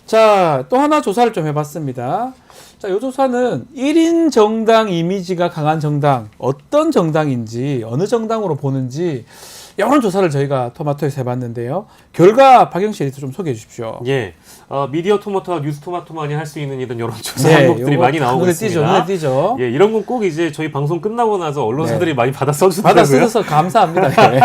자, 또 하나 조사를 좀 해봤습니다. 자, 이 조사는 1인 정당 이미지가 강한 정당, 어떤 정당인지, 어느 정당으로 보는지, 이런 조사를 저희가 토마토에서 해봤는데요. 결과 박영실 에디터 좀 소개해 주십시오. 예, 미디어 토마토와 뉴스 토마토만이 할 수 있는 이런 조사 항목들이 많이 나오고 눈에 있습니다. 띄죠, 눈에 띄죠. 예, 이런 건 꼭 이제 저희 방송 끝나고 나서 언론사들이 많이 받아 써주더라고요. 받아 써서 감사합니다. 네.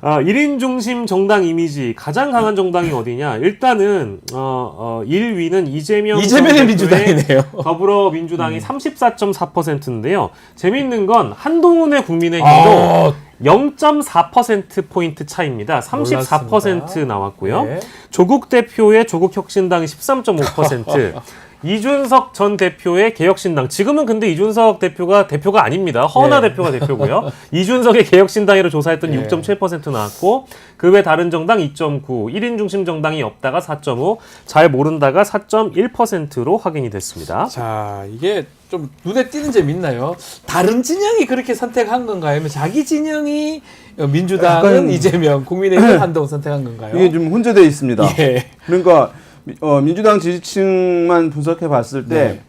1인 중심 정당 이미지 가장 강한 정당이 어디냐? 일단은 1위는 이재명의 민주당이네요. 더불어민주당이 34.4%인데요. 재미있는 건 한동훈의 국민의힘도 0.4%포인트 차이입니다. 34% 몰랐습니다. 나왔고요. 네. 조국 대표의 조국혁신당이 13.5%. 이준석 전 대표의 개혁신당. 지금은 근데 이준석 대표가 아닙니다. 허은하 대표가 대표고요. 이준석의 개혁신당으로 조사했던 6.7% 나왔고 그 외 다른 정당 2.9, 1인 중심 정당이 없다가 4.5, 잘 모른다가 4.1%로 확인이 됐습니다. 자, 이게 좀 눈에 띄는 점 있나요? 다른 진영이 그렇게 선택한 건가요? 아니면 자기 진영이 민주당은 약간 이재명, 국민의힘은 한동훈 선택한 건가요? 이게 좀 혼재되어 있습니다. 예. 그러니까 민주당 지지층만 분석해 봤을 때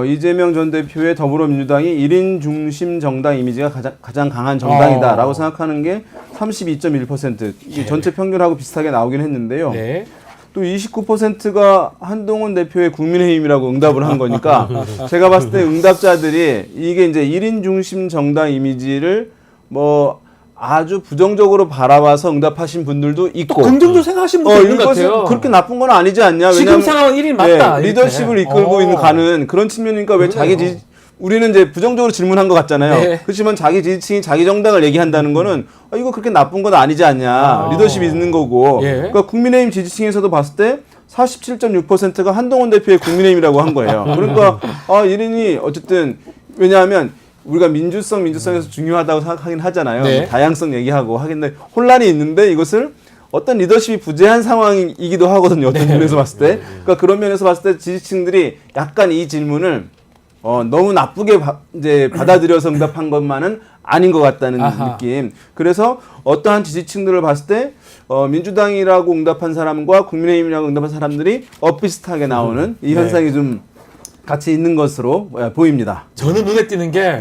이재명 전 대표의 더불어민주당이 1인 중심 정당 이미지가 가장 강한 정당이다라고 생각하는 게 32.1%. 이게 전체 평균하고 비슷하게 나오긴 했는데요. 네. 또 29%가 한동훈 대표의 국민의힘이라고 응답을 한 거니까 제가 봤을 때 응답자들이 이게 이제 1인 중심 정당 이미지를 뭐 아주 부정적으로 바라봐서 응답하신 분들도 있고 또 긍정적으로 생각하시는 분도 있는 것 같아요. 그렇게 나쁜 건 아니지 않냐. 지금 왜냐하면 상황은 1인 맞다. 리더십을 이끌고 있는 가는 그런 측면이니까 왜 자기 우리는 이제 부정적으로 질문한 것 같잖아요. 네. 그렇지만 자기 지지층이 자기 정당을 얘기한다는 거는 이거 그렇게 나쁜 건 아니지 않냐. 리더십이 있는 거고. 예. 그러니까 국민의힘 지지층에서도 봤을 때 47.6%가 한동훈 대표의 국민의힘이라고 한 거예요. 그러니까 1인이 어쨌든 왜냐하면 우리가 민주성에서 중요하다고 생각하긴 하잖아요. 네. 뭐 다양성 얘기하고 하겠는데 혼란이 있는데 이것을 어떤 리더십이 부재한 상황이기도 하거든요. 어떤 면에서 봤을 때. 그러니까 그런 면에서 봤을 때 지지층들이 약간 이 질문을 너무 나쁘게 이제 받아들여서 응답한 것만은 아닌 것 같다는 느낌. 그래서 어떠한 지지층들을 봤을 때 민주당이라고 응답한 사람과 국민의힘이라고 응답한 사람들이 엇비슷하게 나오는 이 현상이 좀 같이 있는 것으로 보입니다. 저는 눈에 띄는 게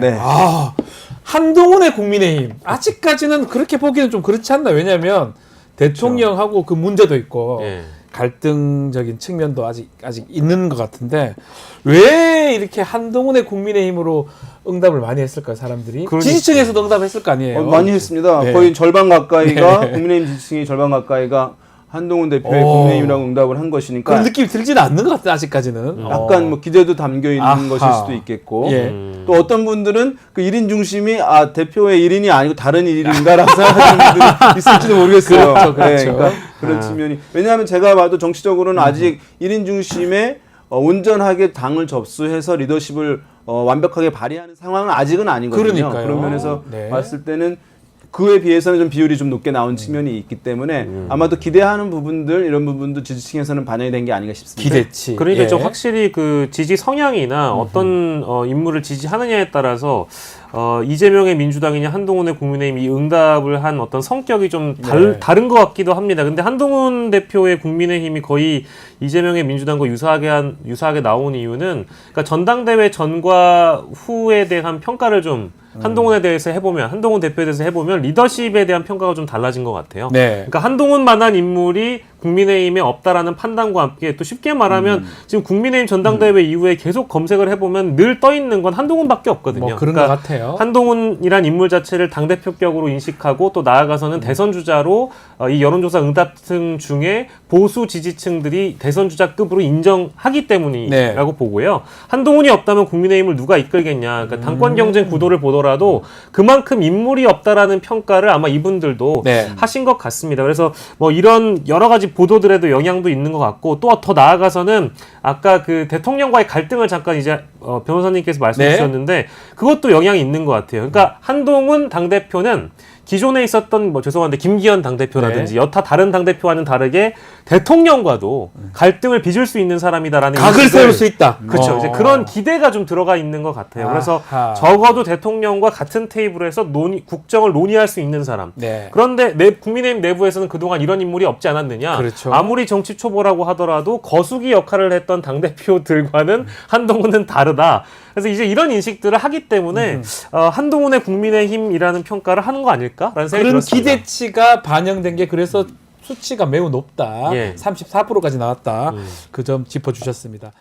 한동훈의 국민의힘 아직까지는 그렇게 보기는 좀 그렇지 않나. 왜냐하면 대통령하고 그 문제도 있고 갈등적인 측면도 아직 있는 것 같은데 왜 이렇게 한동훈의 국민의힘으로 응답을 많이 했을까요, 사람들이? 지지층에서도 응답했을 거 아니에요? 많이 했습니다. 네. 거의 절반 가까이가 국민의힘 지지층이 절반 가까이가 한동훈 대표의 국민의힘이라고 응답을 한 것이니까 그런 느낌이 들지는 않는 것 같아요, 아직까지는. 약간 뭐 기대도 담겨 있는 것일 수도 있겠고 또 어떤 분들은 그 1인 중심이 대표의 1인이 아니고 다른 1인인가라고 생각하시는 분들이 있을지도 모르겠어요. 그렇죠. 그러니까 그런 측면이 왜냐하면 제가 봐도 정치적으로는 아직 1인 중심에 온전하게 당을 접수해서 리더십을 완벽하게 발휘하는 상황은 아직은 아니거든요. 그러니까요. 그런 면에서 봤을 때는 그에 비해서는 좀 비율이 좀 높게 나온 측면이 있기 때문에 아마도 기대하는 부분들 이런 부분도 지지층에서는 반영이 된 게 아닌가 싶습니다. 기대치. 그러니까 좀 확실히 그 지지 성향이나 어떤 인물을 지지하느냐에 따라서 이재명의 민주당이냐 한동훈의 국민의힘 이 응답을 한 어떤 성격이 좀 다른 것 같기도 합니다. 근데 한동훈 대표의 국민의힘이 거의 이재명의 민주당과 유사하게 나온 이유는 그러니까 전당대회 전과 후에 대한 평가를 좀 한동훈에 대해서 해보면 한동훈 대표에 대해서 해보면 리더십에 대한 평가가 좀 달라진 것 같아요. 그러니까 한동훈만한 인물이 국민의힘에 없다라는 판단과 함께 또 쉽게 말하면 지금 국민의힘 전당대회 이후에 계속 검색을 해보면 늘 떠 있는 건 한동훈밖에 없거든요. 뭐 그런 그러니까 것 같아요. 한동훈이란 인물 자체를 당대표격으로 인식하고 또 나아가서는 대선 주자로 이 여론조사 응답층 중에 보수 지지층들이 대선 주자급으로 인정하기 때문이라고 보고요. 한동훈이 없다면 국민의힘을 누가 이끌겠냐. 그러니까 당권 경쟁 구도를 보더라도 그만큼 인물이 없다라는 평가를 아마 이분들도 하신 것 같습니다. 그래서 뭐 이런 여러 가지 보도들에도 영향도 있는 것 같고 또 더 나아가서는 아까 그 대통령과의 갈등을 잠깐 이제 변호사님께서 말씀 주셨는데 그것도 영향이 있는 것 같아요. 그러니까 한동훈 당대표는 기존에 있었던 뭐 죄송한데 김기현 당대표라든지 네. 여타 다른 당대표와는 다르게 대통령과도 갈등을 빚을 수 있는 사람이다라는 각을 인식을 세울 수 있다. 그렇죠. 이제 그런 기대가 좀 들어가 있는 것 같아요. 그래서 아하. 적어도 대통령과 같은 테이블에서 국정을 논의할 수 있는 사람. 네. 그런데 국민의힘 내부에서는 그동안 이런 인물이 없지 않았느냐. 그렇죠. 아무리 정치 초보라고 하더라도 거수기 역할을 했던 당대표들과는 한동훈은 다르다. 그래서 이제 이런 인식들을 하기 때문에 한동훈의 국민의힘이라는 평가를 하는 거 아닐까라는 생각이 그런 들었습니다. 기대치가 반영된 게 그래서 수치가 매우 높다. 예. 34%까지 나왔다. 그 점 짚어주셨습니다.